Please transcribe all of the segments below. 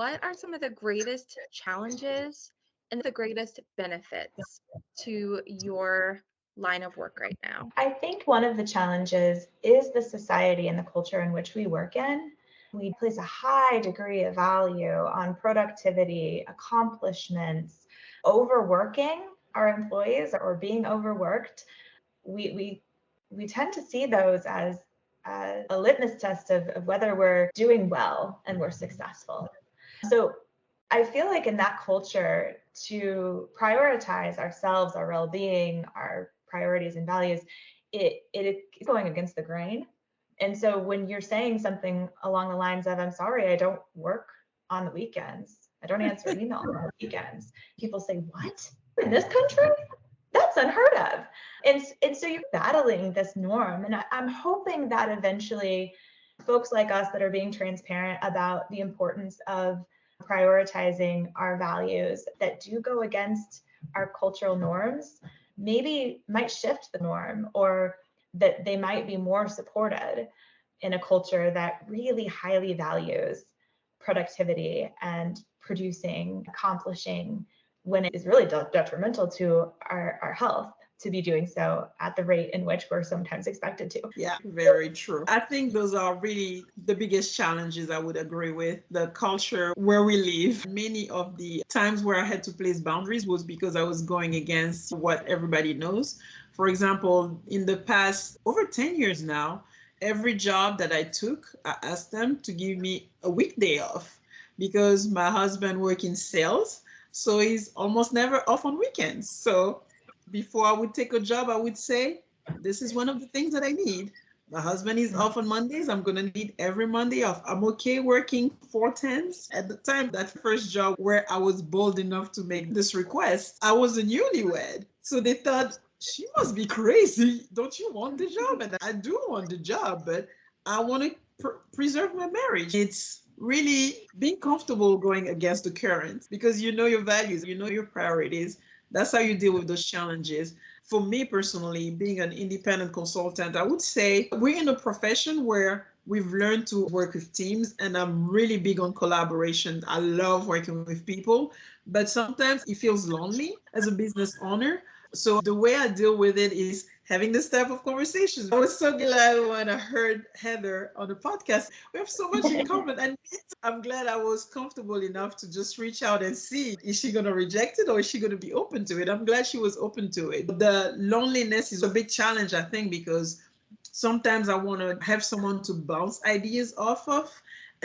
what are some of the greatest challenges and the greatest benefits to your line of work right now? I think one of the challenges is the society and the culture in which we work in. We place a high degree of value on productivity, accomplishments, overworking our employees or being overworked. We tend to see those as a litmus test of whether we're doing well and we're successful. So I feel like in that culture, to prioritize ourselves, our well-being, our priorities and values, it is going against the grain. And so when you're saying something along the lines of, I'm sorry, I don't work on the weekends, I don't answer email on the weekends, people say, what? In this country? That's unheard of. And so you're battling this norm. And I'm hoping that eventually folks like us that are being transparent about the importance of prioritizing our values that do go against our cultural norms maybe might shift the norm, or that they might be more supported in a culture that really highly values productivity and producing, accomplishing, when it is really detrimental to our health to be doing so at the rate in which we're sometimes expected to. Yeah, very true. I think those are really the biggest challenges I would agree with. The culture where we live. Many of the times where I had to place boundaries was because I was going against what everybody knows. For example, in the past over 10 years now, every job that I took, I asked them to give me a weekday off because my husband works in sales. So he's almost never off on weekends. So before I would take a job, I would say, this is one of the things that I need. My husband is off on Mondays. I'm going to need every Monday off. I'm okay working 4 10s. At the time, that first job where I was bold enough to make this request, I was a newlywed. So they thought, she must be crazy. Don't you want the job? And I do want the job, but I want to preserve my marriage. It's really being comfortable going against the current because you know your values, you know your priorities. That's how you deal with those challenges. For me personally, being an independent consultant, I would say we're in a profession where we've learned to work with teams, and I'm really big on collaboration. I love working with people, but sometimes it feels lonely as a business owner. So the way I deal with it is having this type of conversations. I was so glad when I heard Heather on the podcast. We have so much in common. And I'm glad I was comfortable enough to just reach out and see, is she going to reject it or is she going to be open to it? I'm glad she was open to it. The loneliness is a big challenge, I think, because sometimes I want to have someone to bounce ideas off of.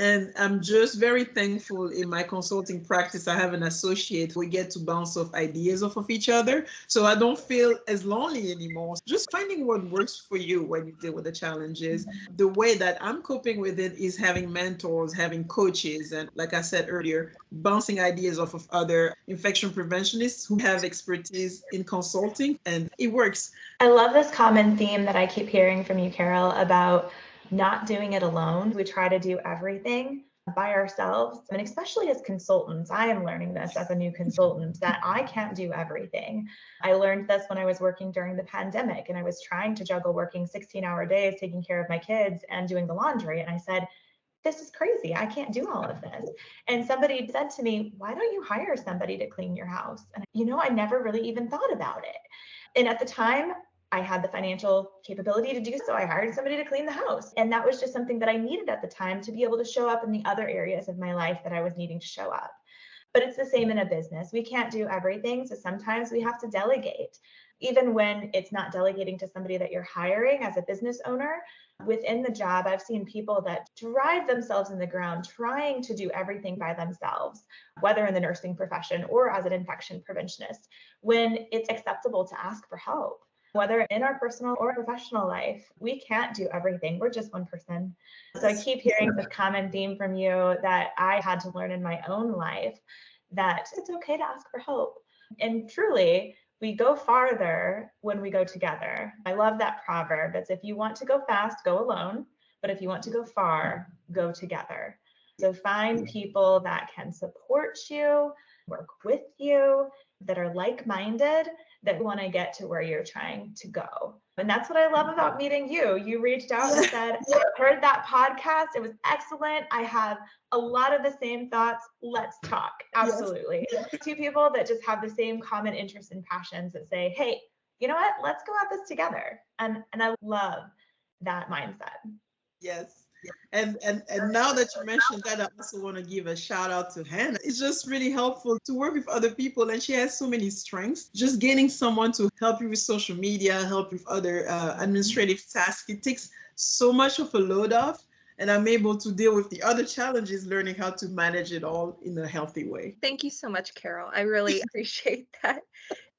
And I'm just very thankful in my consulting practice. I have an associate. We get to bounce off ideas off of each other. So I don't feel as lonely anymore. Just finding what works for you when you deal with the challenges. The way that I'm coping with it is having mentors, having coaches, and like I said earlier, bouncing ideas off of other infection preventionists who have expertise in consulting, and it works. I love this common theme that I keep hearing from you, Carole, about not doing it alone. We try to do everything by ourselves. And especially as consultants, I am learning this as a new consultant that I can't do everything. I learned this when I was working during the pandemic and I was trying to juggle working 16-hour days, taking care of my kids and doing the laundry. And I said, this is crazy. I can't do all of this. And somebody said to me, why don't you hire somebody to clean your house? And I never really even thought about it. And at the time, I had the financial capability to do so. I hired somebody to clean the house. And that was just something that I needed at the time to be able to show up in the other areas of my life that I was needing to show up. But it's the same in a business. We can't do everything. So sometimes we have to delegate. Even when it's not delegating to somebody that you're hiring as a business owner, within the job, I've seen people that drive themselves in the ground trying to do everything by themselves, whether in the nursing profession or as an infection preventionist, when it's acceptable to ask for help. Whether in our personal or professional life, we can't do everything. We're just one person. So I keep hearing this common theme from you that I had to learn in my own life, that it's okay to ask for help. And truly, we go farther when we go together. I love that proverb. It's if you want to go fast, go alone. But if you want to go far, go together. So find people that can support you, work with you, that are like-minded, that want to get to where you're trying to go. And that's what I love about meeting you. You reached out and said, I heard that podcast. It was excellent. I have a lot of the same thoughts. Let's talk. Absolutely. Yes. Two people that just have the same common interests and passions that say, hey, you know what? Let's go at this together. And I love that mindset. Yes. And now that you mentioned that, I also want to give a shout out to Hannah. It's just really helpful to work with other people, and she has so many strengths. Just getting someone to help you with social media, help with other administrative tasks, it takes so much of a load off, and I'm able to deal with the other challenges, learning how to manage it all in a healthy way. Thank you so much, Carole. I really appreciate that.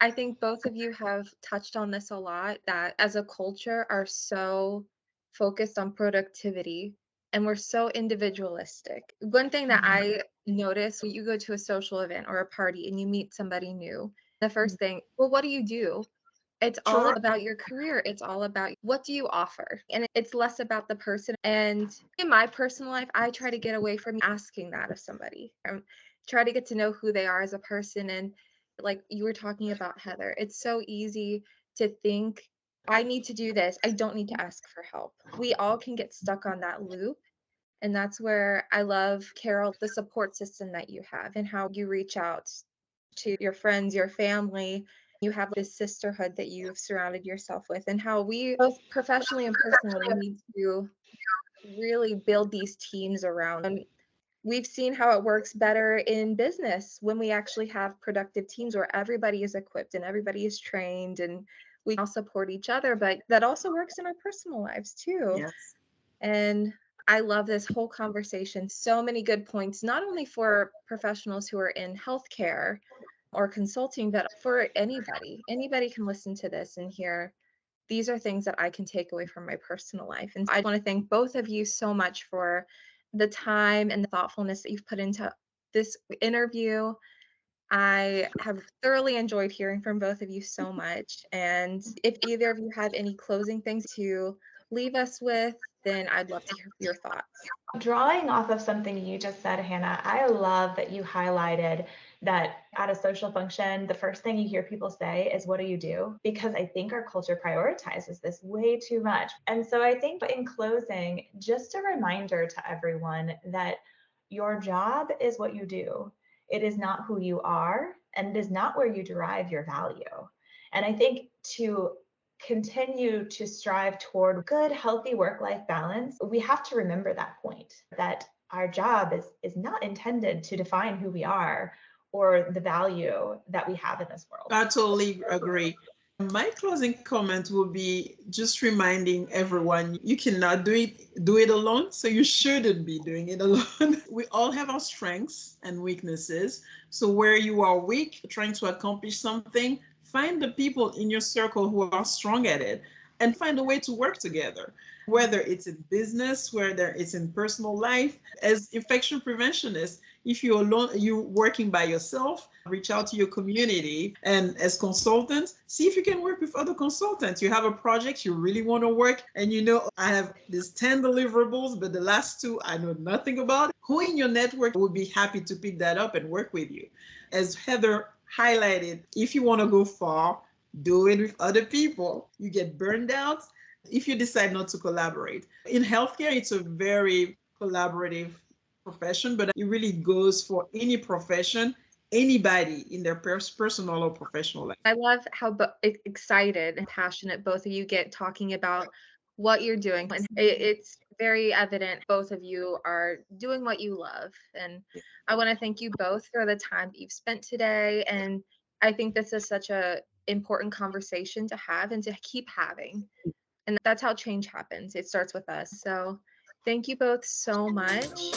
I think both of you have touched on this a lot, that as a culture are so focused on productivity and we're so individualistic. One thing that I notice when you go to a social event or a party and you meet somebody new, the first thing, well, what do you do? It's all Sure. about your career. It's all about what do you offer? And it's less about the person. And in my personal life, I try to get away from asking that of somebody. I try to get to know who they are as a person. And like you were talking about, Heather, it's so easy to think, I need to do this. I don't need to ask for help. We all can get stuck on that loop. And that's where I love, Carole, the support system that you have and how you reach out to your friends, your family. You have this sisterhood that you've surrounded yourself with, and how we both professionally and personally need to really build these teams around. And we've seen how it works better in business when we actually have productive teams where everybody is equipped and everybody is trained and we all support each other, but that also works in our personal lives too. Yes. And I love this whole conversation. So many good points, not only for professionals who are in healthcare or consulting, but for anybody. Anybody can listen to this and hear, these are things that I can take away from my personal life. And I want to thank both of you so much for the time and the thoughtfulness that you've put into this interview. I have thoroughly enjoyed hearing from both of you so much. And if either of you have any closing things to leave us with, then I'd love to hear your thoughts. Drawing off of something you just said, Hannah, I love that you highlighted that at a social function, the first thing you hear people say is, what do you do? Because I think our culture prioritizes this way too much. And so I think in closing, just a reminder to everyone that your job is what you do. It is not who you are, and it is not where you derive your value. And I think to continue to strive toward good, healthy work-life balance, we have to remember that point, that our job is not intended to define who we are or the value that we have in this world. I totally agree. My closing comment will be just reminding everyone you cannot do it alone, so you shouldn't be doing it alone. We all have our strengths and weaknesses. So where you are weak, trying to accomplish something, find the people in your circle who are strong at it and find a way to work together, whether it's in business, whether it's in personal life. As infection preventionists, if you're alone, you're working by yourself, reach out to your community. And as consultants, see if you can work with other consultants. You have a project you really want to work, and you know, I have these 10 deliverables, but the last 2 I know nothing about. Who in your network would be happy to pick that up and work with you? As Heather highlighted, if you want to go far, do it with other people. You get burned out if you decide not to collaborate. In healthcare, it's a very collaborative profession, but it really goes for any profession, anybody in their personal or professional life. I love how excited and passionate both of you get talking about what you're doing. And it's very evident both of you are doing what you love. And I want to thank you both for the time that you've spent today. And I think this is such a important conversation to have and to keep having. And that's how change happens. It starts with us. So thank you both so much.